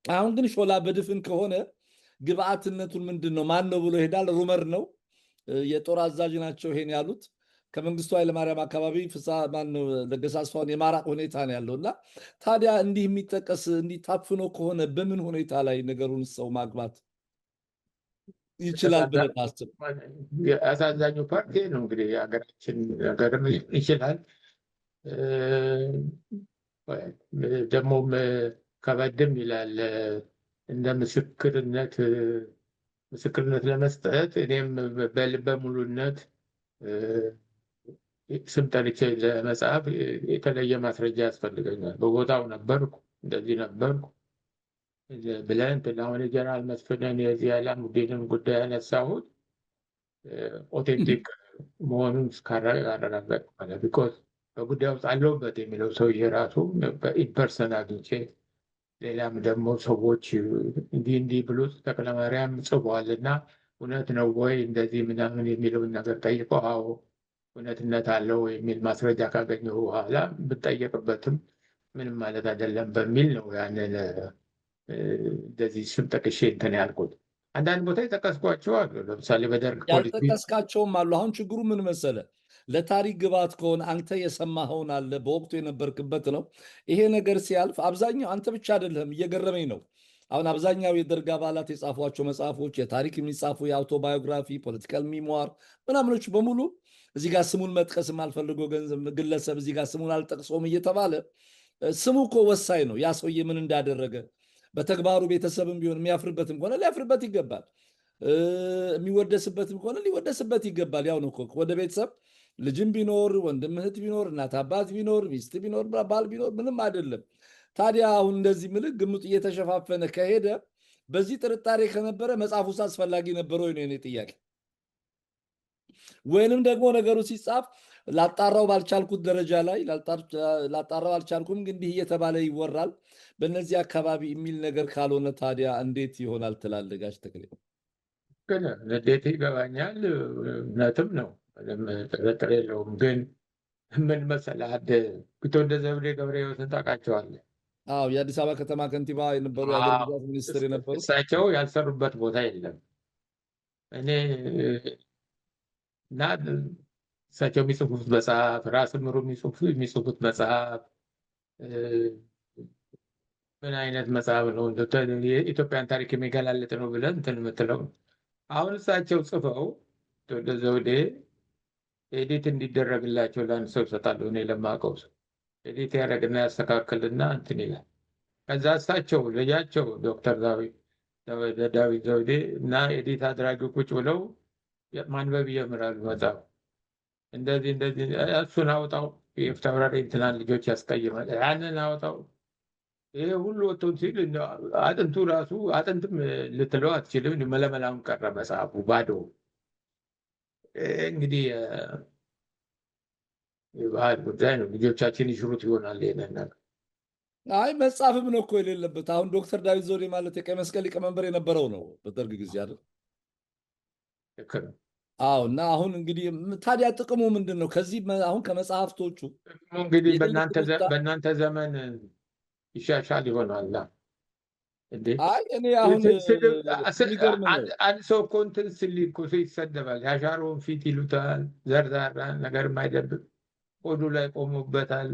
አሁን ግን ሾላ በድፍን ከሆነ ግብአትነቱን ምንድነው ማን ነው ብሎ ይሄዳል። ሩመር ነው። የጦር አዛዥ ናቸው ይሄን ያሉት። ከመንግስቱ ኃይለማርያም አካባቢ ማን ነው ለገሰ አስፋውን የማራቅ ሁኔታ ነው ያለውና ታዲያ እንዲህ የሚጠቀስ እንዲህ ታፍኖ ከሆነ በምን ሁኔታ ላይ ነገሩን ሰው ማግባት ይችላል ብለህ ታስብ? አሳዛኙ ፓርቲ ነው እንግዲህ የሀገራችን ነገርም ይችላል ደግሞም ከበድም ይላል እንደ ምስክርነት ለመስጠት እኔም በልበ ሙሉነት ስም ጠርቼ ለመጽሐፍ የተለየ ማስረጃ ያስፈልገኛል። በቦታው ነበርኩ፣ እንደዚህ ነበርኩ ብለን አሁን የጀነራል መስፍንን የዚህ አላሙዲንን ጉዳይ ያነሳሁት ኦቴንቲክ መሆኑን እስካረጋገጥ ማለት ቢኮዝ በጉዳዩ ውስጥ አለሁበት የሚለው ሰውዬ ራሱ በኢንፐርሰን አግኝቼ ሌላም ደግሞ ሰዎች እንዲህ ብሎ ተክለማርያም ጽፏል እና እውነት ነው ወይ እንደዚህ ምናምን የሚለውን ነገር ጠይቀው አዎ እውነትነት አለው የሚል ማስረጃ ካገኘሁ በኋላ ብጠየቅበትም ምንም ማለት አይደለም በሚል ነው ያንን እንደዚህ ስም ጠቅሼ እንትን ያልኩት። አንዳንድ ቦታ የጠቀስኳቸው አሉ። ለምሳሌ በደርግ ፖሊሲ ያልጠቀስካቸውም አሉ። አሁን ችግሩ ምን መሰለ? ለታሪክ ግብዓት ከሆነ አንተ የሰማኸውን አለ፣ በወቅቱ የነበርክበት ነው። ይሄ ነገር ሲያልፍ አብዛኛው አንተ ብቻ አይደለህም። እየገረመኝ ነው። አሁን አብዛኛው የደርግ አባላት የጻፏቸው መጽሐፎች፣ የታሪክ የሚጻፉ የአውቶባዮግራፊ ፖለቲካል ሚሞር ምናምኖች በሙሉ እዚህ ጋር ስሙን መጥቀስ የማልፈልገው ግለሰብ እዚህ ጋር ስሙን አልጠቅሰውም እየተባለ ስሙ እኮ ወሳኝ ነው። ያ ሰውዬ ምን እንዳደረገ በተግባሩ ቤተሰብም ቢሆን የሚያፍርበትም ከሆነ ሊያፍርበት ይገባል። የሚወደስበትም ከሆነ ሊወደስበት ይገባል። ያው ነው እኮ ወደ ቤተሰብ ልጅም ቢኖር ወንድም እህት ቢኖር እናት አባት ቢኖር ሚስት ቢኖር ባል ቢኖር ምንም አይደለም። ታዲያ አሁን እንደዚህ ምልክ ግምጡ እየተሸፋፈነ ከሄደ በዚህ ጥርጣሬ ከነበረ መጽሐፍ ውስጥ አስፈላጊ ነበረ ወይ ነው የኔ ጥያቄ። ወይንም ደግሞ ነገሩ ሲጻፍ ላጣራው ባልቻልኩት ደረጃ ላይ ላጣራው አልቻልኩም፣ ግን እንዲህ እየተባለ ይወራል በእነዚህ አካባቢ የሚል ነገር ካልሆነ ታዲያ እንዴት ይሆናል ትላለህ ጋሽ ተክሌ? ግን እንዴት ይገባኛል፣ እውነትም ነው፣ ምንም ጥርጥር የለውም። ግን ምን መሰለህ ቢትወደድ ዘውዴ ገብረ ሕይወትን ታውቃቸዋለህ? አዎ፣ የአዲስ አበባ ከተማ ከንቲባ የነበሩ የአገር ግዛት ሚኒስትር የነበሩ እሳቸው ያልሰሩበት ቦታ የለም። እኔ እና እሳቸው የሚጽፉት መጽሐፍ ራስ ምሩ የሚጽፉት መጽሐፍ ምን አይነት መጽሐፍ ነው? የኢትዮጵያን ታሪክ የሚገላለጥ ነው ብለን እንትን የምትለው አሁን እሳቸው ጽፈው ቢትወደድ ዘውዴ ኤዲት እንዲደረግላቸው ለአንድ ሰው ይሰጣሉ። እኔ ለማውቀው ሰው ኤዲት ያደረግና ያስተካክልና እንትን ይላል። ከዛ እሳቸው ልጃቸው ዶክተር ዳዊት ዘውዴ እና ኤዲት አድራጊ ቁጭ ብለው ማንበብ ይጀምራሉ። መጽሐፍ እንደዚህ እሱን አውጣው የፍትሐብራሪ እንትናን ልጆች ያስቀይማል፣ ያንን አውጣው። ይሄ ሁሉ ወጥቶ ሲል አጥንቱ ራሱ አጥንትም ልትለው አትችልም። መለመላውን ቀረ መጽሐፉ ባዶ። እንግዲህ የባህል ጉዳይ ነው። ልጆቻችን ይሽሩት ይሆናል ይሄንን ነገር። አይ መጽሐፍም ነው እኮ የሌለበት። አሁን ዶክተር ዳዊት ዘውዴ ማለት የቀይ መስቀል ሊቀመንበር የነበረው ነው በደርግ ጊዜ አይደል? ልክ ነው። አዎ። እና አሁን እንግዲህ ታዲያ ጥቅሙ ምንድን ነው? ከዚህ አሁን ከመጽሐፍቶቹ እንግዲህ በእናንተ ዘመን ይሻሻል ይሆናል እንዴ? አይ እኔ አሁን አንድ ሰው እኮ እንትን ስል እኮ ይሰደባል። ያሻረውን ፊት ይሉታል። ዘርዛራ ነገር አይደለም። ሆዱ ላይ ቆሙበታል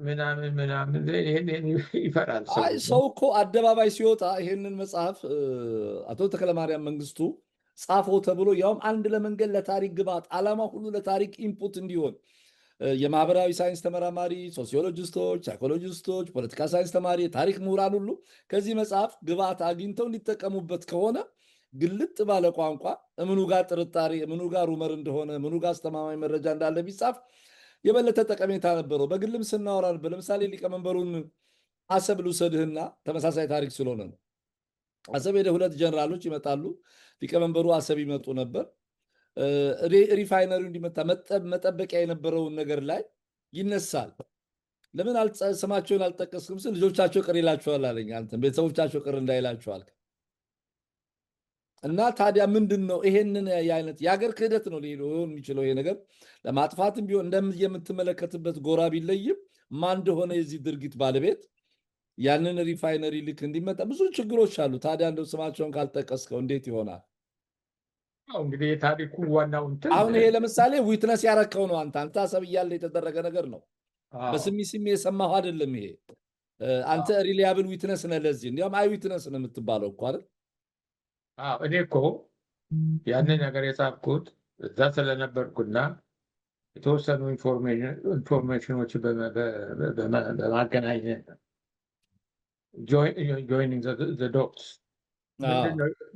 ምናምን ይሄን ይፈራል ሰው። አይ ሰው እኮ አደባባይ ሲወጣ ይሄንን መጽሐፍ አቶ ተክለማርያም መንግስቱ ጻፈው ተብሎ ያውም አንድ ለመንገድ ለታሪክ ግብዓት ዓላማ ሁሉ ለታሪክ ኢንፑት እንዲሆን የማህበራዊ ሳይንስ ተመራማሪ፣ ሶሲዮሎጂስቶች፣ ሳይኮሎጂስቶች፣ ፖለቲካ ሳይንስ ተማሪ፣ የታሪክ ምሁራን ሁሉ ከዚህ መጽሐፍ ግብዓት አግኝተው እንዲጠቀሙበት ከሆነ ግልጥ ባለ ቋንቋ እምኑ ጋር ጥርጣሬ እምኑ ጋር ሩመር እንደሆነ እምኑ ጋር አስተማማኝ መረጃ እንዳለ ቢጻፍ የበለጠ ጠቀሜታ ነበረው። በግልም ስናወራ ነበር። ለምሳሌ ሊቀመንበሩን አሰብ ልውሰድህና ተመሳሳይ ታሪክ ስለሆነ ነው። አሰብ ሄደ ሁለት ጀነራሎች ይመጣሉ። ሊቀመንበሩ አሰብ ይመጡ ነበር። ሪፋይነሪው እንዲመታ መጠበቂያ የነበረውን ነገር ላይ ይነሳል። ለምን ስማቸውን አልጠቀስክም ስል ልጆቻቸው ቅር ይላቸዋል አለኝ። አንተም ቤተሰቦቻቸው ቅር እንዳይላቸዋል። እና ታዲያ ምንድን ነው ይሄንን የአይነት የሀገር ክህደት ነው ሊሆን የሚችለው። ይሄ ነገር ለማጥፋትም ቢሆን የምትመለከትበት ጎራ ቢለይም ማን እንደሆነ የዚህ ድርጊት ባለቤት ያንን ሪፋይነሪ ልክ እንዲመጣ ብዙ ችግሮች አሉ። ታዲያ እንደው ስማቸውን ካልጠቀስከው እንዴት ይሆናል? እንግዲህ የታሪኩ ዋናው እንትን አሁን ይሄ ለምሳሌ ዊትነስ ያረከው ነው። አንተ አሰብ እያለ የተደረገ ነገር ነው። አዎ፣ በስሚ ስሚ የሰማሁ አይደለም። ይሄ አንተ አዎ፣ ሪሊያብል ዊትነስ ነህ። ለዚህ እንዲያውም አይ ዊትነስ ነው የምትባለው እኮ አይደል? አዎ። እኔ እኮ ያንን ነገር የጻፍኩት እዛ ስለነበርኩና የተወሰኑ ኢንፎርሜሽኖች በማገናኘት ጆይኒንግ ዘ ዶትስ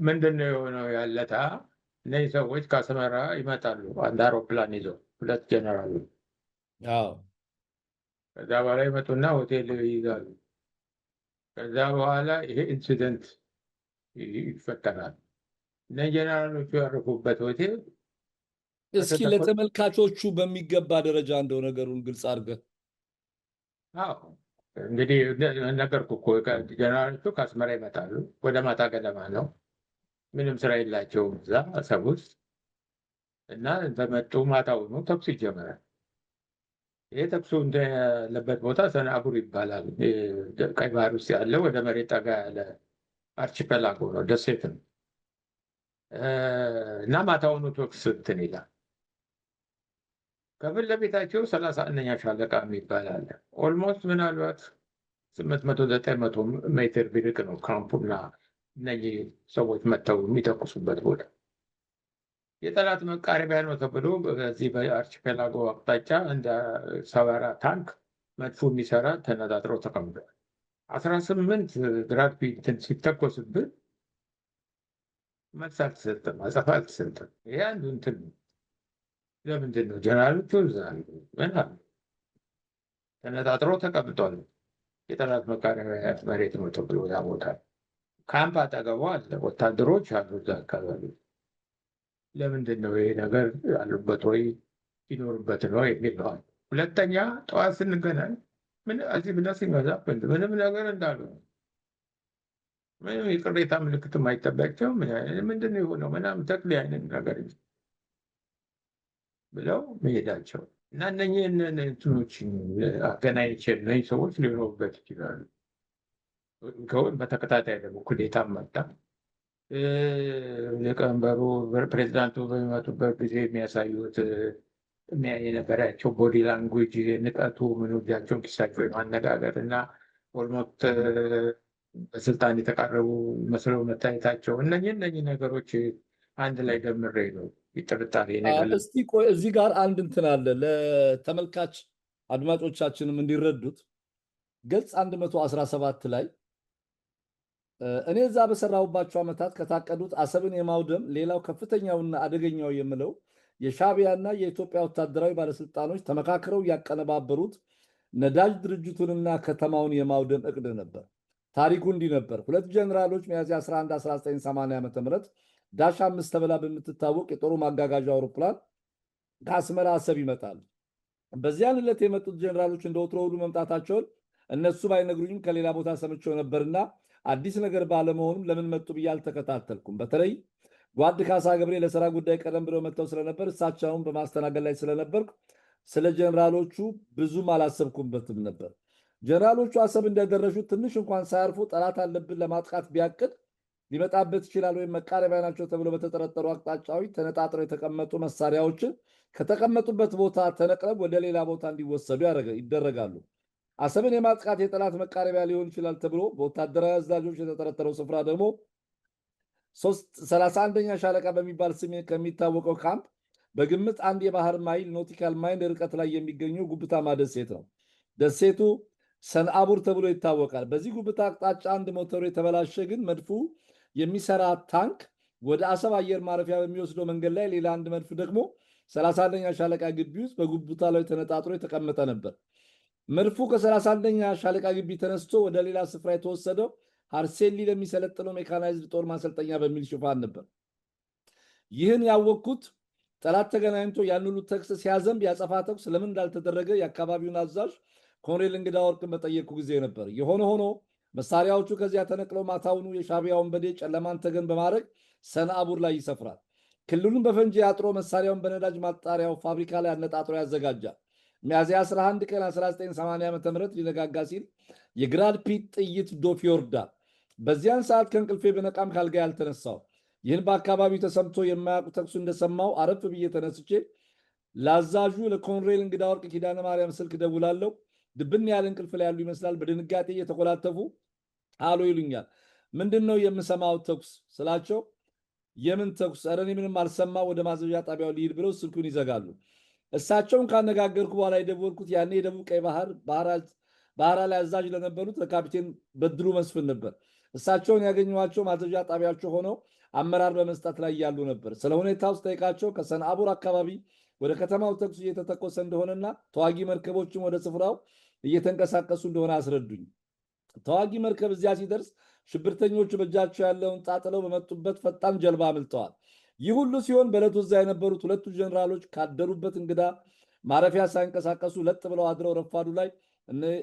ምንድን ነው የሆነው ያለታ እነዚህ ሰዎች ከአስመራ ይመጣሉ አንድ አውሮፕላን ይዘው 2 ጀነራሎች። አዎ ከዛ በኋላ ይመጡና ሆቴል ይይዛሉ። ከዛ በኋላ ይሄ ኢንሲደንት ይፈጠራል። እነ ጀነራሎቹ ያረፉበት ሆቴል እስኪ ለተመልካቾቹ በሚገባ ደረጃ እንደው ነገሩን ግልጽ አድርገህ። አዎ እንግዲህ ነገርኩ እኮ ጀነራሎቹ ከአስመራ ይመጣሉ። ወደ ማታ ገደማ ነው። ምንም ስራ የላቸውም እዛ አሰብ ውስጥ እና በመጡ ማታውኑ ተኩስ ይጀመራል። ይሄ ተኩሱ ያለበት ቦታ ሰንአቡር ይባላል። ቀይ ባህር ውስጥ ያለ ወደ መሬት ጠጋ ያለ አርቺፔላጎ ነው፣ ደሴት ነው። እና ማታውኑ ተኩስ እንትን ይላል። ከፊት ለፊታቸው 31ኛ ሻለቃ የሚባል አለ። ኦልሞስት ምናልባት 800-900 ሜትር ቢርቅ ነው ካምፑና እነዚህ ሰዎች መጥተው የሚተኩሱበት ቦታ። የጠላት መቃረቢያ ነው ተብሎ በዚህ በአርቺፔላጎ አቅጣጫ እንደ ሰባራ ታንክ መድፎ የሚሰራ ተነጣጥረው ተቀምጧል። 18 ግራድ እንትን ሲተኮስብን መልስ አልተሰጠም፣ አጸፋ አልተሰጠም። ይሄ አንዱ እንትን ነው። ለምንድን ነው ጀነራሎቹ እዛ ምን አሉ? ተነጣጥረው ተቀምጧል። የጠላት መቃረቢያ መሬት ነው ተብሎ ያ ቦታ ካምፕ አጠገቡ አለ፣ ወታደሮች አሉ እዛ አካባቢ። ለምንድን ነው ይሄ ነገር ያሉበት ወይ ይኖርበት ነው የሚለዋል። ሁለተኛ ጠዋት ስንገናኝ ምን እዚህ ብለ ሲመዛብን ምንም ነገር እንዳሉ ምንም የቅሬታ ምልክት የማይጠበቅቸው ምንድን ነው የሆነው ምናምን ተክሌ አይነት ነገር ብለው መሄዳቸው እና እነኝህን እንትኖች አገናኝቼ እነዚህ ሰዎች ሊኖሩበት ይችላሉ። በተከታታይ ደግሞ ኩዴታ መጣ። ሊቀመንበሩ ፕሬዚዳንቱ በሚመጡበት ጊዜ የሚያሳዩት የነበራቸው ቦዲ ላንጉጅ ንቀቱ ምኑ እጃቸውን ኪሳቸው የማነጋገር እና ኦልሞስት በስልጣን የተቃረቡ መስለው መታየታቸው እነኚህ ነገሮች አንድ ላይ ደምሬ ነው ጥርጣሬ ነገር። እስቲ ቆይ እዚህ ጋር አንድ እንትን አለ ለተመልካች አድማጮቻችንም እንዲረዱት። ገጽ 117 ላይ እኔ እዛ በሰራሁባቸው ዓመታት ከታቀዱት አሰብን የማውደም ሌላው ከፍተኛውና አደገኛው የምለው የሻዕቢያና የኢትዮጵያ ወታደራዊ ባለስልጣኖች ተመካክረው ያቀነባበሩት ነዳጅ ድርጅቱንና ከተማውን የማውደም እቅድ ነበር። ታሪኩ እንዲህ ነበር። 2 ጀነራሎች ሚያዝያ 11 1980 ዓ.ም ዳሽ 5 ተብላ በምትታወቅ የጦሩ ማጋጋዣ አውሮፕላን ከአስመራ አሰብ ይመጣል። በዚያን ዕለት የመጡት ጀነራሎች እንደ ወትሮ ሁሉ መምጣታቸውን እነሱ ባይነግሩኝም ከሌላ ቦታ ሰምቼው ነበርና አዲስ ነገር ባለመሆኑም ለምን መጡ ብዬ አልተከታተልኩም። በተለይ ጓድ ካሳ ገብሬ ለስራ ጉዳይ ቀደም ብለው መጥተው ስለነበር እሳቸውን በማስተናገድ ላይ ስለነበርኩ ስለ ጀነራሎቹ ብዙም አላሰብኩበትም ነበር። ጀነራሎቹ አሰብ እንደደረሱ ትንሽ እንኳን ሳያርፉ ጠላት አለብን ለማጥቃት ቢያቅድ ሊመጣበት ይችላል ወይም መቃረቢያ ናቸው ተብሎ በተጠረጠሩ አቅጣጫዎች ተነጣጥረው የተቀመጡ መሳሪያዎችን ከተቀመጡበት ቦታ ተነቅለው ወደ ሌላ ቦታ እንዲወሰዱ ይደረጋሉ። አሰብን የማጥቃት የጠላት መቃረቢያ ሊሆን ይችላል ተብሎ በወታደራዊ አዛዦች የተጠረጠረው ስፍራ ደግሞ 31ኛ ሻለቃ በሚባል ስም ከሚታወቀው ካምፕ በግምት 1 የባህር ማይል ኖቲካል ማይል ርቀት ላይ የሚገኘው ጉብታማ ደሴት ነው። ደሴቱ ሰንአቡር ተብሎ ይታወቃል። በዚህ ጉብታ አቅጣጫ አንድ ሞተሩ የተበላሸ ግን መድፉ የሚሰራ ታንክ ወደ አሰብ አየር ማረፊያ በሚወስደው መንገድ ላይ ሌላ አንድ መድፍ ደግሞ 31ኛ ሻለቃ ግቢ ውስጥ በጉብታ ላይ ተነጣጥሮ የተቀመጠ ነበር። መድፉ ከ31ኛ ሻለቃ ግቢ ተነስቶ ወደ ሌላ ስፍራ የተወሰደው ሃርሴሊ ለሚሰለጥነው ሜካናይዝድ ጦር ማሰልጠኛ በሚል ሽፋን ነበር። ይህን ያወቅኩት ጠላት ተገናኝቶ ያን ሁሉ ተኩስ ሲያዘንብ ያጸፋ ተኩስ ለምን እንዳልተደረገ የአካባቢውን አዛዥ ኮሎኔል እንግዳ ወርቅን በጠየቁ ጊዜ ነበር። የሆነ ሆኖ መሳሪያዎቹ ከዚያ ተነቅለው ማታውኑ የሻዕቢያ ወንበዴ ጨለማን ተገን በማድረግ ሰንአቡር ላይ ይሰፍራል። ክልሉን በፈንጂ አጥሮ መሳሪያውን በነዳጅ ማጣሪያው ፋብሪካ ላይ አነጣጥሮ ያዘጋጃል። ሚያዝያ 11 ቀን 1980 ዓ.ም ሊነጋጋ ሲል የግራድ ፒት ጥይት ዶፍ ይወርዳል። በዚያን ሰዓት ከእንቅልፌ በነቃም ካልጋ ያልተነሳው ይህን በአካባቢው ተሰምቶ የማያውቁ ተኩሱ እንደሰማው አረፍ ብዬ ተነስቼ ለአዛዡ ለኮሎኔል እንግዳ ወርቅ ኪዳነ ማርያም ስልክ ደውላለሁ። ድብን ያለ እንቅልፍ ላይ ያሉ ይመስላል። በድንጋጤ እየተኮላተፉ አሎ ይሉኛል። ምንድን ነው የምሰማው ተኩስ ስላቸው፣ የምን ተኩስ? ኧረ እኔ ምንም አልሰማ፣ ወደ ማዘዣ ጣቢያው ሊሄድ ብለው ስልኩን ይዘጋሉ። እሳቸውን ካነጋገርኩ በኋላ የደወልኩት ያኔ የደቡብ ቀይ ባህር ላይ አዛዥ ለነበሩት ለካፒቴን በድሉ መስፍን ነበር። እሳቸውን ያገኘኋቸው ማዘዣ ጣቢያቸው ሆነው አመራር በመስጠት ላይ ያሉ ነበር። ስለ ሁኔታው ስጠይቃቸው ከሰንአቡር አካባቢ ወደ ከተማው ተኩስ እየተተኮሰ እንደሆነና ተዋጊ መርከቦችም ወደ ስፍራው እየተንቀሳቀሱ እንደሆነ አስረዱኝ። ተዋጊ መርከብ እዚያ ሲደርስ ሽብርተኞቹ በእጃቸው ያለውን ጣጥለው በመጡበት ፈጣን ጀልባ አምልጠዋል። ይህ ሁሉ ሲሆን በዕለቱ እዛ የነበሩት ሁለቱ ጀኔራሎች ካደሩበት እንግዳ ማረፊያ ሳይንቀሳቀሱ ለጥ ብለው አድረው ረፋዱ ላይ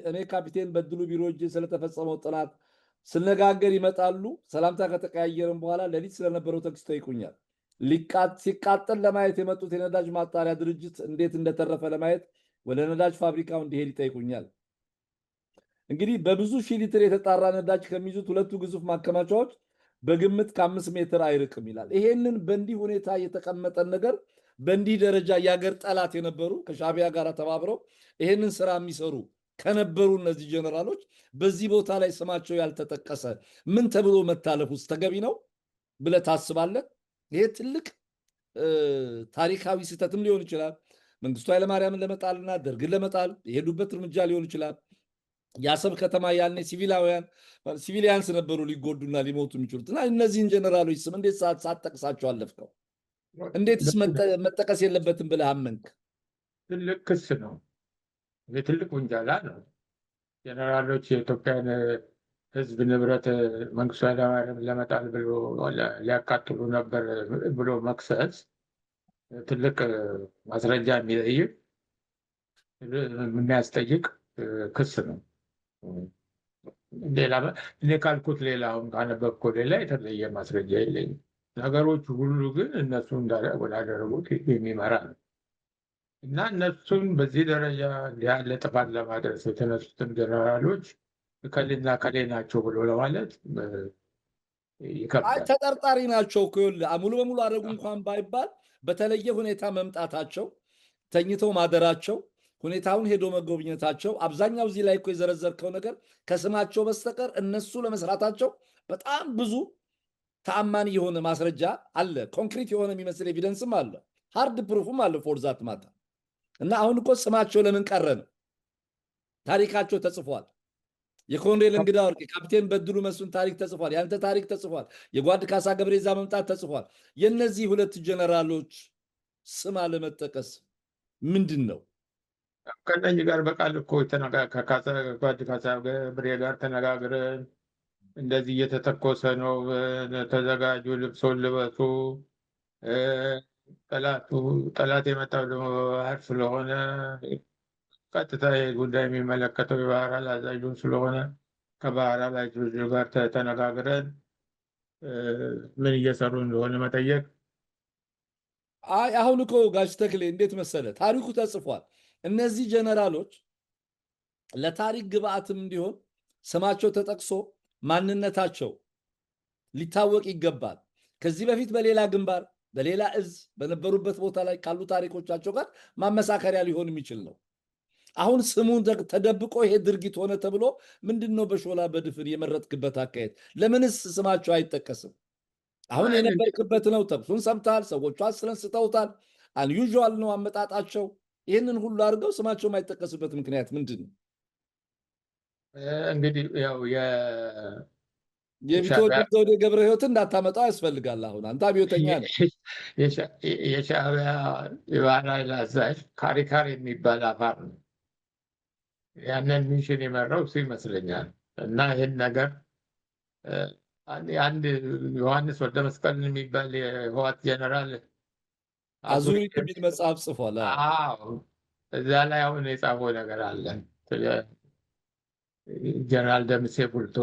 እኔ ካፒቴን በድሉ ቢሮ እጅ ስለተፈጸመው ጥናት ስነጋገር ይመጣሉ። ሰላምታ ከተቀያየርን በኋላ ሌሊት ስለነበረው ተኩስ ይጠይቁኛል። ሲቃጠል ለማየት የመጡት የነዳጅ ማጣሪያ ድርጅት እንዴት እንደተረፈ ለማየት ወደ ነዳጅ ፋብሪካው እንዲሄድ ይጠይቁኛል። እንግዲህ በብዙ ሺህ ሊትር የተጣራ ነዳጅ ከሚይዙት ሁለቱ ግዙፍ ማከማቻዎች በግምት ከ5 ሜትር አይርቅም ይላል። ይሄንን በእንዲህ ሁኔታ የተቀመጠን ነገር በእንዲህ ደረጃ የአገር ጠላት የነበሩ ከሻዕቢያ ጋር ተባብረው ይሄንን ስራ የሚሰሩ ከነበሩ እነዚህ ጀነራሎች በዚህ ቦታ ላይ ስማቸው ያልተጠቀሰ ምን ተብሎ መታለፍ ውስጥ ተገቢ ነው ብለህ ታስባለህ? ይሄ ትልቅ ታሪካዊ ስህተትም ሊሆን ይችላል። መንግስቱ ኃይለማርያምን ለመጣልና ደርግን ለመጣል የሄዱበት እርምጃ ሊሆን ይችላል። የአሰብ ከተማ ያኔ ሲቪሊያንስ ነበሩ ሊጎዱና ሊሞቱ የሚችሉት እና እነዚህን ጀነራሎች ስም እንዴት ሳትጠቅሳቸው አለፍከው? እንዴትስ መጠቀስ የለበትም ብለህ አመንክ? ትልቅ ክስ ነው። የትልቅ ውንጀላ ነው። ጀነራሎች የኢትዮጵያን ሕዝብ ንብረት መንግስቱ ኃይለማርያም ለመጣል ብሎ ሊያቃጥሉ ነበር ብሎ መክሰስ ትልቅ ማስረጃ የሚያስጠይቅ ክስ ነው። ሌላ እኔ ካልኩት ሌላ አሁን ካነበብከው ሌላ የተለየ ማስረጃ የለኝም። ነገሮቹ ሁሉ ግን እነሱ ወዳደረጉት የሚመራ ነው እና እነሱን በዚህ ደረጃ ያለ ጥፋት ለማድረስ የተነሱትን ጀነራሎች ከሌና ከሌ ናቸው ብሎ ለማለት ይከብዳል። ተጠርጣሪ ናቸው እኮ ሙሉ በሙሉ አደረጉ እንኳን ባይባል በተለየ ሁኔታ መምጣታቸው፣ ተኝተው ማደራቸው፣ ሁኔታውን ሄዶ መጎብኘታቸው፣ አብዛኛው እዚህ ላይ እኮ የዘረዘርከው ነገር ከስማቸው በስተቀር እነሱ ለመስራታቸው በጣም ብዙ ተአማኒ የሆነ ማስረጃ አለ። ኮንክሪት የሆነ የሚመስል ኤቪደንስም አለ። ሃርድ ፕሩፍም አለ ፎርዛት ማታ እና አሁን እኮ ስማቸው ለምን ቀረ ነው? ታሪካቸው ተጽፏል። የኮሎኔል እንግዳ ወርቅ የካፒቴን በድሉ መስፍን ታሪክ ተጽፏል። ያንተ ታሪክ ተጽፏል። የጓድ ካሳ ገብሬዛ መምጣት ተጽፏል። የእነዚህ ሁለት ጀነራሎች ስም አለመጠቀስ ምንድን ነው? ከእነኝህ ጋር በቃል እኮ ጓድ ካሳ ገብሬ ጋር ተነጋግረን እንደዚህ እየተተኮሰ ነው፣ ተዘጋጁ፣ ልብሶን ልበሱ፣ ጠላት የመጣው ደግሞ ባህር ስለሆነ ቀጥታ ጉዳይ የሚመለከተው የባህር ኃይል አዛዡን ስለሆነ ከባህር ኃይል አዛዡ ጋር ተነጋግረን ምን እየሰሩ እንደሆነ መጠየቅ። አሁን እኮ ጋሽ ተክሌ እንዴት መሰለ ታሪኩ ተጽፏል። እነዚህ ጀነራሎች ለታሪክ ግብአትም እንዲሆን ስማቸው ተጠቅሶ ማንነታቸው ሊታወቅ ይገባል። ከዚህ በፊት በሌላ ግንባር በሌላ እዝ በነበሩበት ቦታ ላይ ካሉ ታሪኮቻቸው ጋር ማመሳከሪያ ሊሆን የሚችል ነው። አሁን ስሙን ተደብቆ ይሄ ድርጊት ሆነ ተብሎ ምንድን ነው በሾላ በድፍን የመረጥክበት አካሄድ? ለምንስ ስማቸው አይጠቀስም? አሁን የነበርክበት ነው። ተኩሱን ሰምተሃል። ሰዎቹ አስለንስተውታል። አንዩዥዋል ነው አመጣጣቸው። ይህንን ሁሉ አድርገው ስማቸው የማይጠቀስበት ምክንያት ምንድን ነው? እንግዲህ ያው የቢትወደድ ዘውዴ ገብረ ሕይወትን እንዳታመጣው ያስፈልጋል። አሁን አንተ አብዮተኛ ነህ። የሻዕቢያ የባህር ኃይል አዛዥ ካሪካር የሚባል አፋር ነው። ያንን ሚሽን የመራው እሱ ይመስለኛል። እና ይህን ነገር አንድ ዮሐንስ ወልደ መስቀል የሚባል የህወሓት ጀነራል አዙሪት የሚል መጽሐፍ ጽፏል። እዛ ላይ አሁን የጻፈው ነገር አለ። ጀነራል ደምሴ ቡልቶ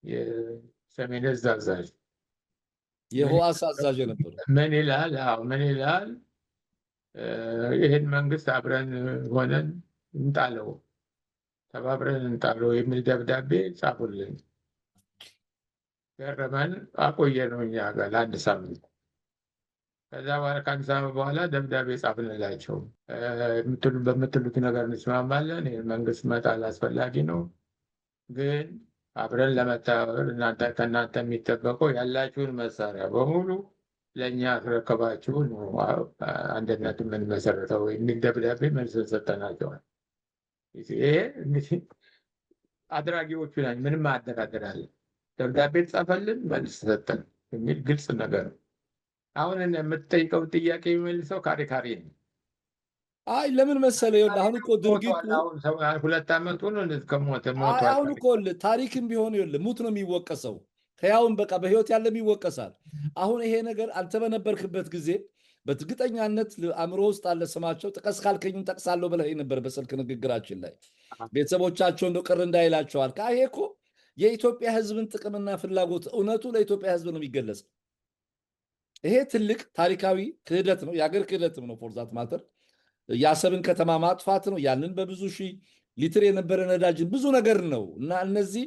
የሰሜን ዕዝ አዛዥ የህወሓት አዛዥ ነበር። ምን ይላል? ይህን መንግስት አብረን ሆነን እንጣለው፣ ተባብረን እንጣለው የሚል ደብዳቤ ጻፉልን። ገረመን፣ አቆየ ነው እኛ ጋር ለአንድ ሳምንት። ከዛ በኋላ ከአንድ ሳምንት በኋላ ደብዳቤ ጻፍንላቸው። በምትሉት ነገር እንስማማለን፣ ይህን መንግስት መጣል አስፈላጊ ነው፣ ግን አብረን ለመተባበር ከእናንተ የሚጠበቀው ያላችሁን መሳሪያ በሙሉ ለእኛ አስረከባችሁ ነው አንድነት የምንመሰረተው የሚል ደብዳቤ መልስ ሰጠናቸዋል። ይሄ እንግዲህ አድራጊዎቹ ላይ ምንም አደራደራለን። ደብዳቤ ጻፈልን፣ መልስ ሰጠን የሚል ግልጽ ነገር ነው። አሁን የምትጠይቀው ጥያቄ የሚመልሰው ካሪ ነው። አይ ለምን መሰለህ፣ ይኸውልህ አሁን እኮ ድርጊቱ 2 ዓመቱ ነው ከሞተ አሁን እኮ ታሪክም ቢሆን ይኸውልህ ሙት ነው የሚወቀሰው፣ ሕያውን በቃ በህይወት ያለም ይወቀሳል። አሁን ይሄ ነገር አንተ በነበርክበት ጊዜ በእርግጠኛነት አእምሮ ውስጥ አለ ስማቸው። ጥቀስ ካልከኝም ጠቅሳለሁ ብለህ ነበር በስልክ ንግግራችን ላይ። ቤተሰቦቻቸው እንደው ቅር እንዳይላቸዋል። ይሄ እኮ የኢትዮጵያ ህዝብን ጥቅምና ፍላጎት እውነቱ ለኢትዮጵያ ህዝብ ነው የሚገለጽ። ይሄ ትልቅ ታሪካዊ ክህደት ነው፣ የሀገር ክህደትም ነው። ፎርዛት ማተር የአሰብን ከተማ ማጥፋት ነው። ያንን በብዙ ሺህ ሊትር የነበረ ነዳጅን ብዙ ነገር ነው እና እነዚህ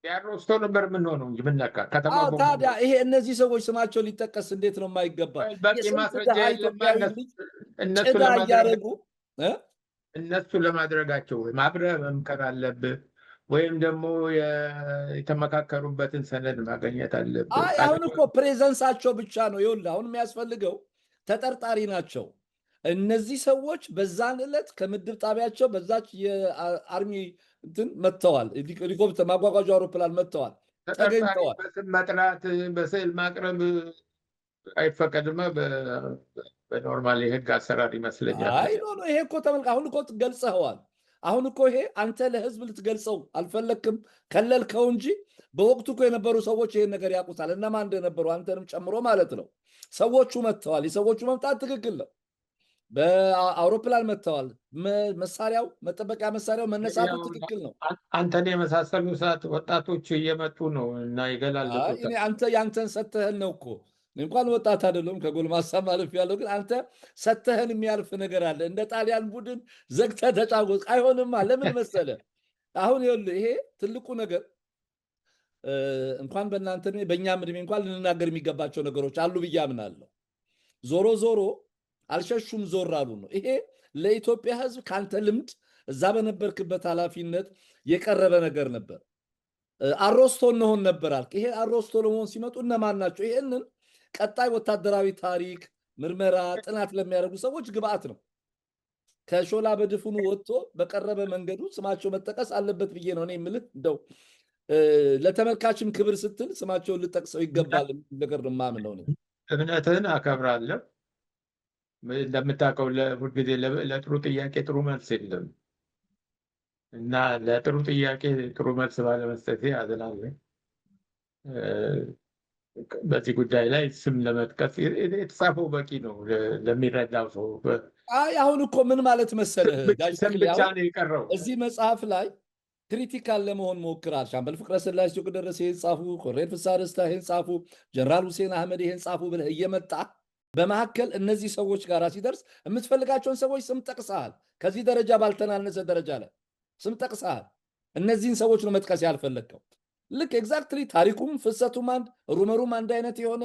ያሮስቶ ነበር የምንሆነው እንጂ ምነካ ከተማ ታዲያ ይሄ እነዚህ ሰዎች ስማቸው ሊጠቀስ እንዴት ነው የማይገባ? በቂ ማስረጃ እያደረጉ እነሱ ለማድረጋቸው ወይም አብረህ መምከር አለብህ ወይም ደግሞ የተመካከሩበትን ሰነድ ማግኘት አለብህ። አሁን እኮ ፕሬዘንሳቸው ብቻ ነው። ይኸውልህ አሁን የሚያስፈልገው ተጠርጣሪ ናቸው እነዚህ ሰዎች። በዛን ዕለት ከምድብ ጣቢያቸው በዛች የአርሚ እንትን መጥተዋል፣ ሄሊኮፕተር ማጓጓዣ አውሮፕላን መጥተዋል፣ ተገኝተዋል። በስም መጥራት በስዕል ማቅረብ አይፈቀድም። በኖርማል የህግ አሰራር ይመስለኛል። አይ ይሄ እኮ ተመልካ አሁን እኮ ገልጸኸዋል። አሁን እኮ ይሄ አንተ ለህዝብ ልትገልጸው አልፈለክም፣ ከለልከው እንጂ በወቅቱ እኮ የነበሩ ሰዎች ይሄን ነገር ያውቁታል። እነማን እንደነበሩ አንተንም ጨምሮ ማለት ነው። ሰዎቹ መጥተዋል። የሰዎቹ መምጣት ትክክል ነው። በአውሮፕላን መጥተዋል። መሳሪያው መጠበቂያ መሳሪያው መነሳቱ ትክክል ነው። አንተን የመሳሰሉ ወጣቶች እየመጡ ነው እና ይገላልጡታል። አንተ ያንተን ሰተህን ነው እኮ እንኳን ወጣት አይደለም ከጎልማሳ ማለፍ ያለው ግን አንተ ሰተህን የሚያልፍ ነገር አለ። እንደ ጣሊያን ቡድን ዘግተህ ተጫወት። አይሆንማ። ለምን መሰለ አሁን ይኸውልህ ይሄ ትልቁ ነገር እንኳን በእናንተ በእኛም ዕድሜ እንኳን ልንናገር የሚገባቸው ነገሮች አሉ ብዬ አምናለሁ። ዞሮ ዞሮ አልሸሹም ዞር አሉ ነው። ይሄ ለኢትዮጵያ ሕዝብ ካንተ ልምድ እዛ በነበርክበት ኃላፊነት የቀረበ ነገር ነበር። አሮስቶ እንሆን ነበር አልክ። ይሄ አሮስቶ ለመሆን ሲመጡ እነማን ናቸው? ይሄንን ቀጣይ ወታደራዊ ታሪክ ምርመራ ጥናት ለሚያደርጉ ሰዎች ግብአት ነው። ከሾላ በድፍኑ ወጥቶ በቀረበ መንገዱ ስማቸው መጠቀስ አለበት ብዬ ነው እኔ የምልህ። እንደው ለተመልካችም ክብር ስትል ስማቸውን ልጠቅሰው ይገባል ነገር ነው የማምነው። እምነትህን አከብራለሁ። እንደምታውቀው ሁልጊዜ ለጥሩ ጥያቄ ጥሩ መልስ የለም እና ለጥሩ ጥያቄ ጥሩ መልስ ባለመስጠቴ አዝናለሁ። በዚህ ጉዳይ ላይ ስም ለመጥቀስ የተጻፈው በቂ ነው ለሚረዳው ሰው። አሁን እኮ ምን ማለት መሰለህ ስም ብቻ ነው የቀረው። እዚህ መጽሐፍ ላይ ክሪቲካል ለመሆን ሞክራል። ሻምበል ፍቅረ ስላሴ ደረሰ ይህን ጻፉ፣ ኮሎኔል ፍስሐ ደስታ ይህን ጻፉ፣ ጀነራል ሁሴን አህመድ ይህን ጻፉ ብለህ እየመጣ በመካከል እነዚህ ሰዎች ጋር ሲደርስ የምትፈልጋቸውን ሰዎች ስም ጠቅሰሃል። ከዚህ ደረጃ ባልተናነሰ ደረጃ ላይ ስም ጠቅሰሃል። እነዚህን ሰዎች ነው መጥቀስ ያልፈለግከው። ልክ ኤግዛክትሊ ታሪኩም ፍሰቱም አንድ ሩመሩም አንድ አይነት የሆነ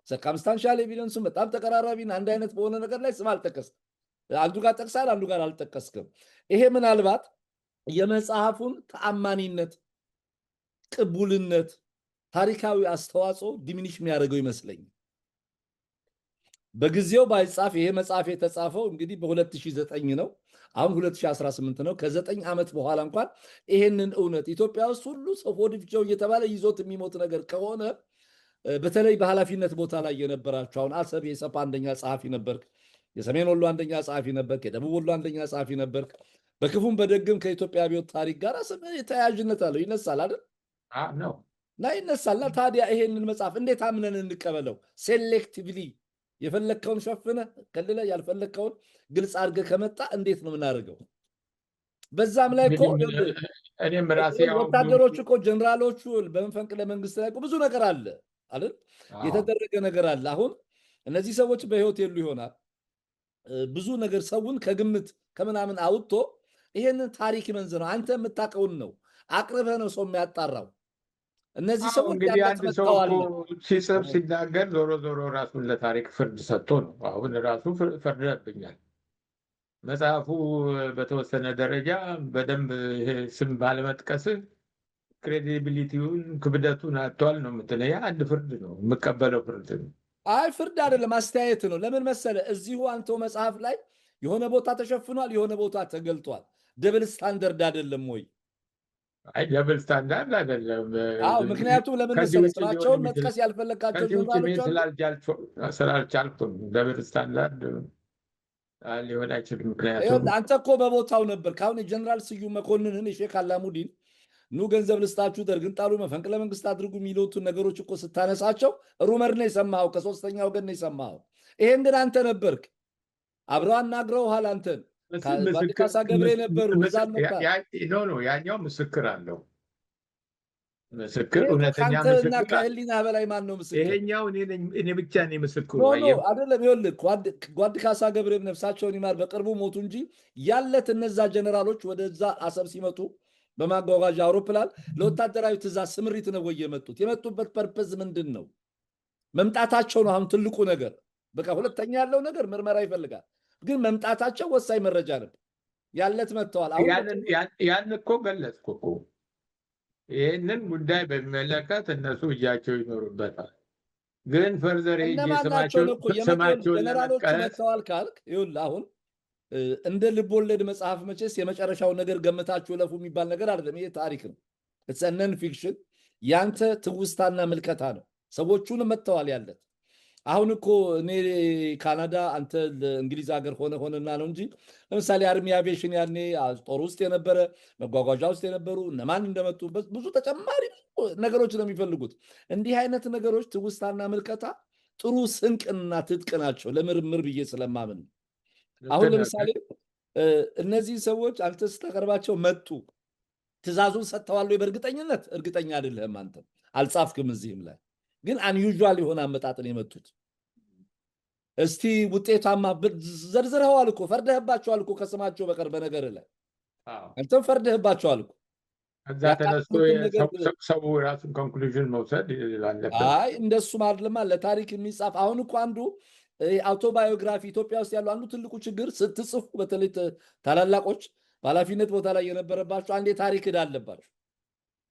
ሰርከምስታንሻል ኤቪደንሱም በጣም ተቀራራቢና አንድ አይነት በሆነ ነገር ላይ ስም አልጠቀስም። አንዱ ጋር ጠቅሳል፣ አንዱ ጋር አልጠቀስክም። ይሄ ምናልባት የመጽሐፉን ተአማኒነት፣ ቅቡልነት፣ ታሪካዊ አስተዋጽኦ ዲሚኒሽ የሚያደርገው ይመስለኛል። በጊዜው ባይጻፍ ይሄ መጽሐፍ የተጻፈው እንግዲህ በ2009 ነው። አሁን 2018 ነው። ከ9 ዓመት በኋላ እንኳን ይሄንን እውነት ኢትዮጵያ ውስጥ ሁሉ ሰው ሆድፍቸው እየተባለ ይዞት የሚሞት ነገር ከሆነ በተለይ በኃላፊነት ቦታ ላይ የነበራቸው አሁን አሰብ የሰፓ አንደኛ ጸሐፊ ነበርክ፣ የሰሜን ወሎ አንደኛ ጸሐፊ ነበርክ፣ የደቡብ ወሎ አንደኛ ጸሐፊ ነበርክ። በክፉም በደግም ከኢትዮጵያ አብዮት ታሪክ ጋር ተያያዥነት አለው። ይነሳል አይደል? ነው እና ይነሳልና ታዲያ ይሄንን መጽሐፍ እንዴት አምነን እንቀበለው? ሴሌክቲቭሊ የፈለግከውን ሸፍነ ከልለ ያልፈለግከውን ግልጽ አድርገህ ከመጣ እንዴት ነው የምናደርገው? በዛም ላይ እኮ እኔም ራሴ ወታደሮቹ እኮ ጀነራሎቹ በመፈንቅለ መንግስት ላይ ብዙ ነገር አለ አይደል? የተደረገ ነገር አለ። አሁን እነዚህ ሰዎች በህይወት የሉ ይሆናል። ብዙ ነገር ሰውን ከግምት ከምናምን አውጥቶ ይሄንን ታሪክ ይመንዝነው። አንተ የምታውቀውን ነው አቅርበህ ነው ሰው የሚያጣራው። እነዚህ ሰዎች እንግዲህ ያለት አንድ ሰው መጥተዋል። እኮ ሲጽፍ ሲናገር ዞሮ ዞሮ ራሱን ለታሪክ ፍርድ ሰጥቶ ነው። አሁን ራሱ ፈርደብኛል። መጽሐፉ በተወሰነ ደረጃ በደንብ ይሄ ስም ባለመጥቀስህ ክሬዲቢሊቲውን ክብደቱን አጥቷል ነው የምትለው። ያ አንድ ፍርድ ነው፣ የምቀበለው ፍርድ ነው። አይ ፍርድ አይደለም፣ አስተያየት ነው። ለምን መሰለ እዚሁ አንተው መጽሐፍ ላይ የሆነ ቦታ ተሸፍኗል፣ የሆነ ቦታ ተገልጧል። ደብል ስታንደርድ አይደለም ወይ? አይ ደብል ስታንዳርድ አይደለም። አዎ ምክንያቱም ለምን ከዚህ መሰለ ውጭ ስራቸውን ሊሆን መጥቀስ ያልፈለጋቸው ከዚህ ውጭ እኔ ጀነራሎች አሉ። ስላልቻልኩ ደብል ስታንዳርድ ሊሆን አይችልም። ምክንያቱም ይኸውልህ አንተ እኮ በቦታው ነበር። ካሁን የጀነራል ስዩም መኮንንን የሼክ አላሙዲን ኑ ገንዘብ ልስጣችሁ፣ ደርግን ጣሉ፣ መፈንቅለ መንግስት አድርጉ የሚሉትን ነገሮች እኮ ስታነሳቸው ሩመር ነው የሰማኸው፣ ከሶስተኛ ወገን ነው የሰማኸው። ይሄን ግን አንተ ነበርክ፣ አብረው አናግረውሃል። አንተን ካሳ ገብሬ ነበሩ እዛ ነው ያኛው ምስክር አለው። ምስክር እውነተኛ ከአንተና ምስክር ከህሊና በላይ ማን ነው ምስክር? ይሄኛው እኔ ብቻ ነኝ ምስክሩ። አይደለም ይኸውልህ ጓድ ካሳ ገብሬም ነፍሳቸውን ይማር በቅርቡ ሞቱ እንጂ ያለት እነዛ ጀነራሎች ወደዛ አሰብ ሲመጡ በማጓጓዣ አውሮፕላን ለወታደራዊ ትእዛዝ ስምሪት ነው ወይ የመጡት? የመጡበት ፐርፐዝ ምንድን ነው? መምጣታቸው ነው አሁን ትልቁ ነገር። በቃ ሁለተኛ ያለው ነገር ምርመራ ይፈልጋል። ግን መምጣታቸው ወሳኝ መረጃ ነበር። ያለት መጥተዋል። ያን እኮ ገለጽኩ እኮ። ይህንን ጉዳይ በሚመለከት እነሱ እጃቸው ይኖሩበታል። ግን ፈርዘር ስማቸውን ጀነራሎቹ መጥተዋል ካልክ ይኸውልህ አሁን እንደ ልቦለድ መጽሐፍ መቼስ የመጨረሻው ነገር ገምታችሁ እለፉ የሚባል ነገር አይደለም። ይሄ ታሪክ ነው። ነን ፊክሽን ያንተ ትውስታና ምልከታ ነው። ሰዎቹንም መጥተዋል ያለት። አሁን እኮ እኔ ካናዳ አንተ እንግሊዝ ሀገር ሆነና ነው እንጂ ለምሳሌ አርሚ አቪዬሽን ያኔ ጦር ውስጥ የነበረ መጓጓዣ ውስጥ የነበሩ እነማን እንደመጡበት ብዙ ተጨማሪ ነገሮች ነው የሚፈልጉት። እንዲህ አይነት ነገሮች ትውስታና ምልከታ ጥሩ ስንቅና ትጥቅ ናቸው ለምርምር ብዬ ስለማምን። አሁን ለምሳሌ እነዚህ ሰዎች አንተ ስታቀርባቸው መጡ፣ ትእዛዙን ሰጥተዋል ወይ? በእርግጠኝነት እርግጠኛ አይደለህም። አንተ አልጻፍክም እዚህም ላይ ግን አንዩዥዋል የሆነ አመጣጥን የመጡት። እስቲ ውጤታማ ዘርዝረዋል እኮ ፈርደህባቸዋል እኮ ከስማቸው በቀር በነገር ላይ አንተም ፈርደህባቸዋል እኮ። ከዛ ተነስቶ ሰው ራሱን ኮንክሉዥን መውሰድ አለበት። አይ እንደሱም አይደለማ ለታሪክ የሚጻፍ አሁን እኮ አንዱ አውቶባዮግራፊ ኢትዮጵያ ውስጥ ያለው አንዱ ትልቁ ችግር ስትጽፉ፣ በተለይ ታላላቆች በኃላፊነት ቦታ ላይ የነበረባቸው አንድ የታሪክ ዕዳ አለባቸው።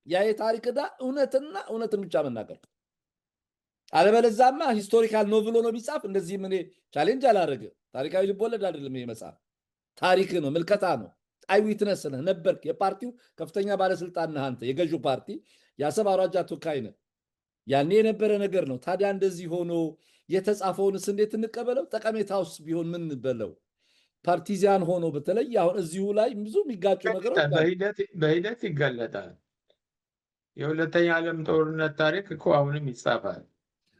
ያ የታሪክ ዕዳ እውነትን ብቻ መናገር። አለበለዛማ ሂስቶሪካል ኖቭል ሆኖ ቢጻፍ እንደዚህ ምን ቻሌንጅ አላደረግም። ታሪካዊ ልቦለድ አይደለም ይሄ መጽሐፍ፣ ታሪክ ነው፣ ምልከታ ነው። አይ ዊትነስ ነህ ነበርክ፣ የፓርቲው ከፍተኛ ባለስልጣን ነህ አንተ፣ የገዢው ፓርቲ የአሰብ አውራጃ ተወካይ ነህ። ያኔ የነበረ ነገር ነው። ታዲያ እንደዚህ ሆኖ የተጻፈውንስ እንዴት እንቀበለው? ጠቀሜታውስ ቢሆን ምን በለው? ፓርቲዚያን ሆኖ በተለይ አሁን እዚሁ ላይ ብዙ የሚጋጩ ነገሮች በሂደት ይገለጣል። የሁለተኛ ዓለም ጦርነት ታሪክ እኮ አሁንም ይጻፋል።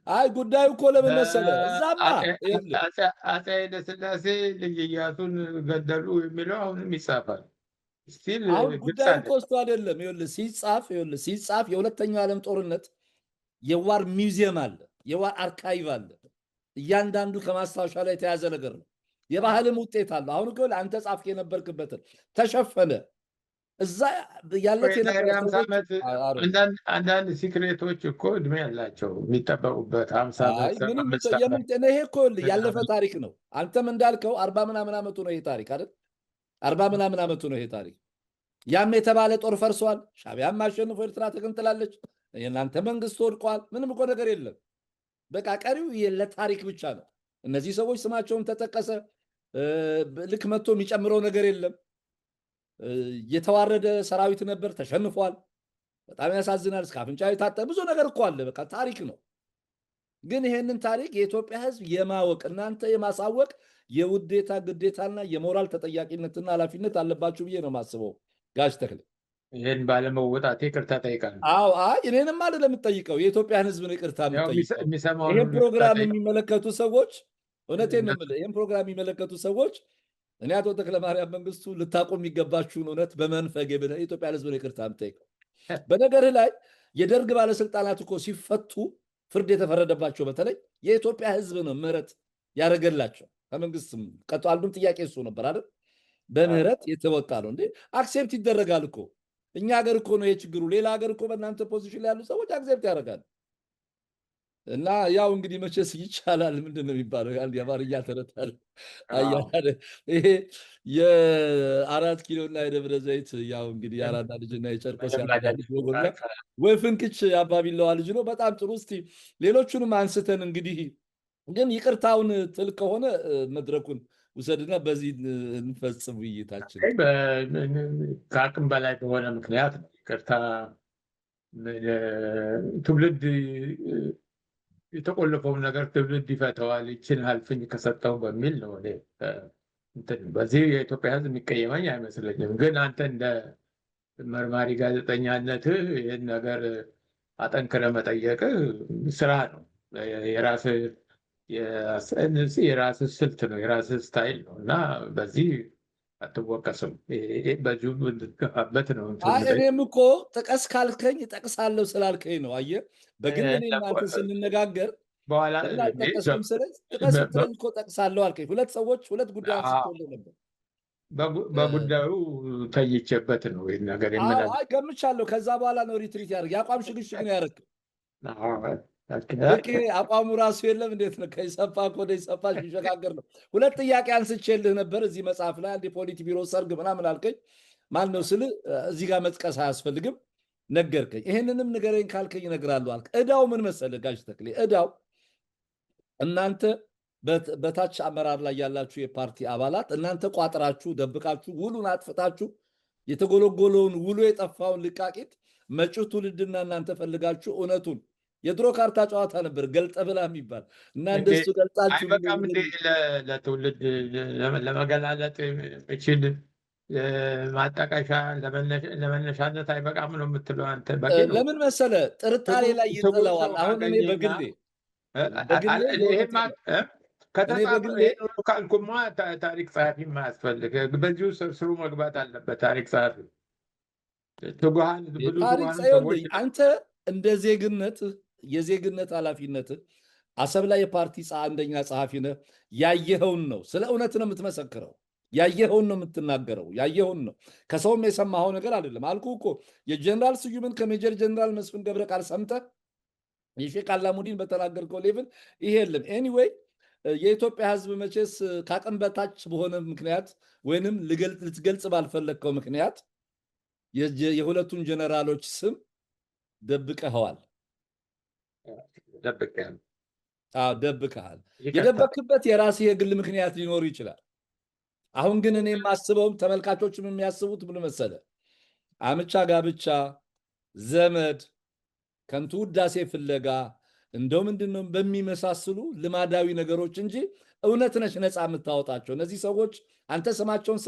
አይ ጉዳዩ እኮ ለምን መሰለህ? እዛማ አፄ ኃይለሥላሴ ልጅ ኢያሱን ገደሉ የሚለው አሁንም ይጻፋል። አሁን ጉዳዩ እኮ እሱ አይደለም። ሲጻፍ የሁለተኛው ዓለም ጦርነት የዋር ሚውዚየም አለ፣ የዋር አርካይቭ አለ። እያንዳንዱ ከማስታወሻ ላይ የተያዘ ነገር ነው። የባህልም ውጤት አለ። አሁን እኮ አንተ ጻፍክ የነበርክበትን ተሸፈነ እዛ ያለት አንዳንድ ሲክሬቶች እኮ እድሜ ያላቸው የሚጠበቁበት 50 ይሄ እኮ ያለፈ ታሪክ ነው። አንተም እንዳልከው 40 ምናምን ዓመቱ ነው ይሄ ታሪክ አይደል? 40 ምናምን ዓመቱ ነው ይሄ ታሪክ። ያም የተባለ ጦር ፈርሷል። ሻዕቢያም አሸንፎ ኤርትራ ተገንጥላለች። የእናንተ መንግስት ወድቋል። ምንም እኮ ነገር የለም። በቃ ቀሪው ለታሪክ ብቻ ነው። እነዚህ ሰዎች ስማቸውን ተጠቀሰ፣ ልክ መጥቶ የሚጨምረው ነገር የለም። የተዋረደ ሰራዊት ነበር፣ ተሸንፏል። በጣም ያሳዝናል። እስከ አፍንጫው የታጠረ ብዙ ነገር እኮ አለ። በቃ ታሪክ ነው። ግን ይሄንን ታሪክ የኢትዮጵያ ሕዝብ የማወቅ እናንተ የማሳወቅ የውዴታ ግዴታና የሞራል ተጠያቂነትና ኃላፊነት አለባችሁ ብዬ ነው የማስበው። ጋሽ ተክሌ ይህን ባለመወጣት ይቅርታ ጠይቃለሁ። አዎ ይህንንም አይደለም የምጠይቀው፣ የኢትዮጵያን ሕዝብ ነው ይቅርታ የምጠይቀው። ይህን ፕሮግራም የሚመለከቱ ሰዎች እውነቴን ነው የምልህ፣ ይህን ፕሮግራም የሚመለከቱ ሰዎች እኔ አቶ ተክለማርያም መንግስቱ ልታቁ የሚገባችሁን እውነት በመንፈግ ብለህ የኢትዮጵያ ሕዝብ ነው ይቅርታ የምጠይቀው። በነገርህ ላይ የደርግ ባለስልጣናት እኮ ሲፈቱ ፍርድ የተፈረደባቸው በተለይ የኢትዮጵያ ሕዝብ ነው ምህረት ያደረገላቸው። ከመንግስትም ቀጥቶ አንዱም ጥያቄ እሱ ነበር አይደል? በምህረት የተወጣ ነው እንዴ? አክሴፕት ይደረጋል እኮ እኛ ሀገር እኮ ነው የችግሩ። ሌላ ሀገር እኮ በእናንተ ፖዚሽን ላይ ያሉ ሰዎች አክሴፕት ያደርጋል። እና ያው እንግዲህ መቼስ ይቻላል ምንድን ነው የሚባለው የአማርኛ ተረት አለ አያለ ይሄ የአራት ኪሎ እና የደብረ ዘይት ያው እንግዲህ የአራዳ ልጅና የጨርቆስ ያራዳ ልጅ ወጎላ ወይ ፍንክች አባቢለዋ ልጅ ነው። በጣም ጥሩ። እስቲ ሌሎቹንም አንስተን እንግዲህ ግን ይቅርታውን ትል ከሆነ መድረኩን ውሰድና በዚህ እንፈጽም ውይይታችን። ከአቅም በላይ በሆነ ምክንያት ይቅርታ ትውልድ የተቆለፈውን ነገር ትውልድ ይፈተዋል ይችን አልፍኝ ከሰጠው በሚል ነው። በዚህ የኢትዮጵያ ሕዝብ የሚቀየመኝ አይመስለኝም። ግን አንተ እንደ መርማሪ ጋዜጠኛነትህ ይህን ነገር አጠንክረህ መጠየቅህ ስራ ነው። የራስህ ስልት ነው፣ የራስህ ስታይል ነው እና በዚህ አትወቀስም። በዚሁ እንድትገፋበት ነው። እኔም እኮ ጥቀስ ካልከኝ እጠቅሳለሁ ስላልከኝ ነው። አየህ በግል እኔ እናንተ ስንነጋገር በኋላ ጠቀስም ስለዚህ ጥቀስ ስትለኝ እኮ ጠቅሳለሁ አልከኝ። ሁለት ሰዎች ሁለት ጉዳይ አንስቶልህ ነበር። በጉዳዩ ተይቼበት ነው ይህን ነገር ገምቻለሁ። ከዛ በኋላ ነው ሪትሪት ያደርግ የአቋም ሽግሽግ ነው ያደረግ። አቋሙ ራሱ የለም። እንዴት ነው ከኢሰፓ ወደ ኢሰፓ ሲሸጋገር ነው። ሁለት ጥያቄ አንስቼልህ ነበር እዚህ መጽሐፍ ላይ አንድ የፖሊት ቢሮ ሰርግ ምናምን አልከኝ። ማን ነው ስል እዚህ ጋር መጥቀስ አያስፈልግም ነገርከኝ። ይህንንም ንገረኝ ካልከኝ እነግርሃለሁ አልክ። እዳው ምን መሰለህ ጋሽ ተክሌ፣ እዳው እናንተ በታች አመራር ላይ ያላችሁ የፓርቲ አባላት እናንተ ቋጥራችሁ ደብቃችሁ ውሉን አጥፍታችሁ የተጎለጎለውን ውሉ የጠፋውን ልቃቂት መጪው ትውልድና እናንተ ፈልጋችሁ እውነቱን የድሮ ካርታ ጨዋታ ነበር ገልጠ ብላ የሚባል እና እንደሱ ገልጣችሁ አይበቃም እንዴ? ለትውልድ ለመገላለጥ እችል ማጣቀሻ ለመነሻነት አይበቃም ነው የምትለው አንተ? ለምን መሰለ ጥርጣሬ ላይ ይጥለዋል። አሁን እኔ በግሌ ካልኩማ ታሪክ ጸሐፊ ማያስፈልግ በዚሁ ስሩ መግባት አለበት። ታሪክ ጸሐፊ አንተ እንደ ዜግነት የዜግነት ኃላፊነት አሰብ ላይ የፓርቲ አንደኛ ጸሐፊ ነህ። ያየኸውን ነው፣ ስለ እውነት ነው የምትመሰክረው። ያየኸውን ነው የምትናገረው። ያየኸውን ነው፣ ከሰውም የሰማኸው ነገር አይደለም። አልኩህ እኮ የጀነራል ስዩምን ከሜጀር ጀነራል መስፍን ገብረ ቃል ሰምተህ የሼክ አላሙዲን በተናገርከው ሌቭል ይሄ የለም። ኤኒዌይ የኢትዮጵያ ሕዝብ መቼስ ከአቅም በታች በሆነ ምክንያት ወይንም ልትገልጽ ባልፈለግከው ምክንያት የሁለቱን ጀነራሎች ስም ደብቀኸዋል። ደብቀሃል። የደበክበት የራስህ የግል ምክንያት ሊኖሩ ይችላል። አሁን ግን እኔ የማስበውም ተመልካቾችም የሚያስቡት ምን መሰለህ፣ አምቻ ጋብቻ፣ ዘመድ፣ ከንቱ ውዳሴ ፍለጋ እንደው ምንድነው በሚመሳስሉ ልማዳዊ ነገሮች እንጂ እውነት ነች ነፃ የምታወጣቸው እነዚህ ሰዎች አንተ ስማቸውን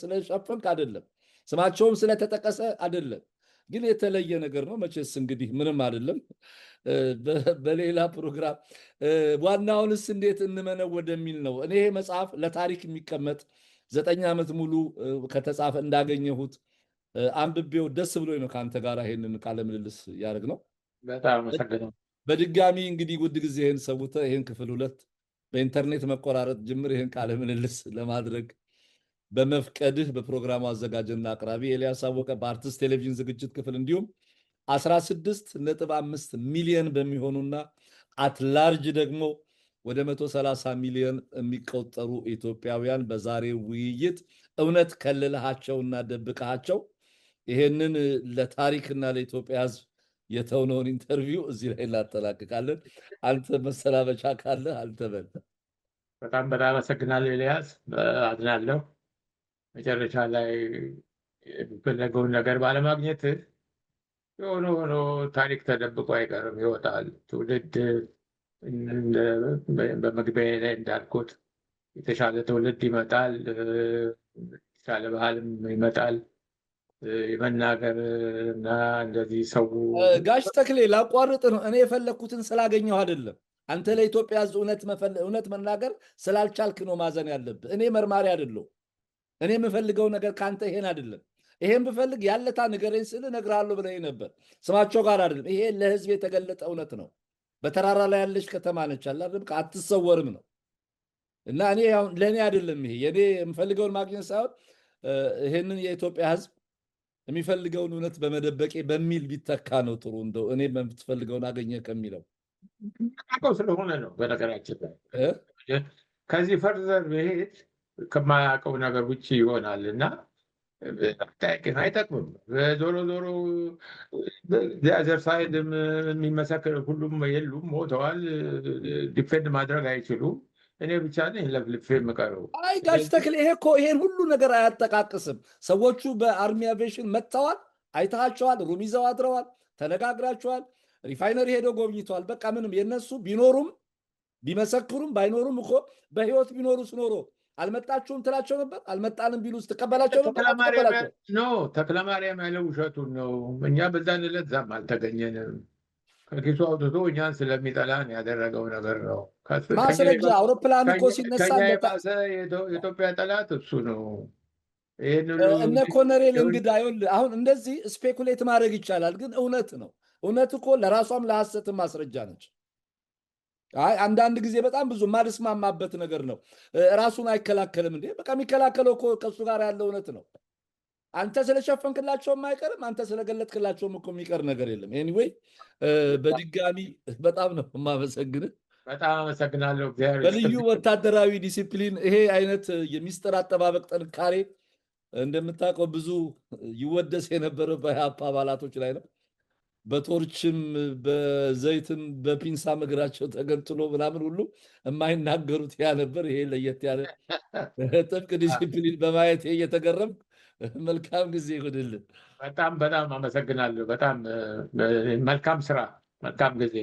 ስለሸፈንክ አይደለም፣ ስማቸውም ስለተጠቀሰ አይደለም። ግን የተለየ ነገር ነው። መቼስ እንግዲህ ምንም አይደለም። በሌላ ፕሮግራም ዋናውንስ እንዴት እንመነው ወደሚል ነው። እኔ ይሄ መጽሐፍ ለታሪክ የሚቀመጥ 9 ዓመት ሙሉ ከተጻፈ እንዳገኘሁት አንብቤው ደስ ብሎኝ ነው ከአንተ ጋር ይሄንን ቃለ ምልልስ ያደርግ ነው። በጣም አመሰግናለሁ። በድጋሚ እንግዲህ ውድ ጊዜ ይህን ሰውተህ ይህን ክፍል 2 በኢንተርኔት መቆራረጥ ጅምር ይህን ቃለ ምልልስ ለማድረግ በመፍቀድህ በፕሮግራሙ አዘጋጅና አቅራቢ ኤልያስ አወቀ በአርትስት ቴሌቪዥን ዝግጅት ክፍል እንዲሁም 16.5 ሚሊዮን በሚሆኑና አትላርጅ ደግሞ ወደ 130 ሚሊዮን የሚቆጠሩ ኢትዮጵያውያን በዛሬው ውይይት እውነት ከልልሃቸውና ደብቀሃቸው ይሄንን ለታሪክና ለኢትዮጵያ ሕዝብ የተውነውን ኢንተርቪው እዚህ ላይ እናጠላቅቃለን። አንተ መሰናበቻ ካለ አንተ በል። በጣም አመሰግናለሁ ኤልያስ። አዝናለሁ መጨረሻ ላይ የሚፈለገውን ነገር ባለማግኘት። የሆነ ሆኖ ታሪክ ተደብቆ አይቀርም፣ ይወጣል። ትውልድ በመግቢያ ላይ እንዳልኩት የተሻለ ትውልድ ይመጣል፣ የተሻለ ባህልም ይመጣል። የመናገር እና እንደዚህ ሰው ጋሽ ተክሌ ላቋርጥ ነው። እኔ የፈለግኩትን ስላገኘሁ አይደለም። አንተ ለኢትዮጵያ ሕዝብ እውነት መናገር ስላልቻልክ ነው ማዘን ያለብህ። እኔ መርማሪ አይደለሁ። እኔ የምፈልገው ነገር ከአንተ ይሄን አይደለም። ይሄን ብፈልግ ያለታ ንገረኝ ስል እነግርሃለሁ ብለህ ነበር። ስማቸው ጋር አይደለም። ይሄ ለሕዝብ የተገለጠ እውነት ነው። በተራራ ላይ ያለች ከተማ ነች፣ አትሰወርም ነው። እና እኔ አሁን ለእኔ አይደለም ይሄ የኔ የምፈልገውን ማግኘት ሳይሆን ይሄንን የኢትዮጵያ ሕዝብ የሚፈልገውን እውነት በመደበቄ በሚል ቢተካ ነው ጥሩ። እንደው እኔ የምትፈልገውን አገኘ ከሚለው አውቀው ስለሆነ ነው። በነገራችን ላይ እ ከዚህ ፈርዘር መሄድ ከማያውቀው ነገር ውጭ ይሆናል እና አይጠቅምም። ዞሮ ዞሮ ዘር ሳይድም የሚመሰክር ሁሉም የሉም፣ ሞተዋል። ዲፌንድ ማድረግ አይችሉም። እኔ ብቻ ነኝ ለፍልፌ የምቀረው። አይ ጋሽ ተክሌ ይሄ እኮ ይሄን ሁሉ ነገር አያጠቃቅስም። ሰዎቹ በአርሚ አቪዬሽን መጥተዋል፣ አይተሃቸዋል፣ ሩም ይዘው አድረዋል፣ ተነጋግራቸዋል፣ ሪፋይነሪ ሄደው ጎብኝተዋል። በቃ ምንም የነሱ ቢኖሩም ቢመሰክሩም ባይኖሩም እኮ በህይወት ቢኖሩስ ኖሮ አልመጣችሁም ትላቸው ነበር? አልመጣንም ቢሉስ ትቀበላቸው ነበር? ተክለማርያም ያለው ውሸቱን ነው። እኛ በዛን ዕለት ዛም አልተገኘንም። ከኪሱ አውጥቶ እኛን ስለሚጠላን ያደረገው ነገር ነው። ማስረጃ አውሮፕላን እኮ ሲነሳ ከኛ የባሰ የኢትዮጵያ ጠላት እሱ ነው። እነ ኮሎኔል እንግዳ ይኸውልህ፣ አሁን እንደዚህ ስፔኩሌት ማድረግ ይቻላል፣ ግን እውነት ነው። እውነት እኮ ለራሷም ለሐሰትም ማስረጃ ነች። አይ አንዳንድ ጊዜ በጣም ብዙ ማልስማማበት ነገር ነው። ራሱን አይከላከልም እንዴ? በቃ የሚከላከለው እኮ ከእሱ ጋር ያለው እውነት ነው። አንተ ስለሸፈንክላቸውም አይቀርም፣ አንተ ስለገለጥክላቸውም እኮ የሚቀር ነገር የለም። ኤኒዌይ በድጋሚ በጣም ነው የማመሰግንህ። በጣም አመሰግናለሁ። በልዩ ወታደራዊ ዲሲፕሊን ይሄ አይነት የሚስጥር አጠባበቅ ጥንካሬ እንደምታውቀው ብዙ ይወደስ የነበረ በኢህአፓ አባላቶች ላይ ነው። በቶርችም በዘይትም በፒንሳም እግራቸው ተገንጥሎ ምናምን ሁሉ የማይናገሩት ያ ነበር። ይሄ ለየት ያለ ጥብቅ ዲሲፕሊን በማየት እየተገረም መልካም ጊዜ ይሁንልን። በጣም አመሰግናለሁ። በጣም መልካም ስራ፣ መልካም ጊዜ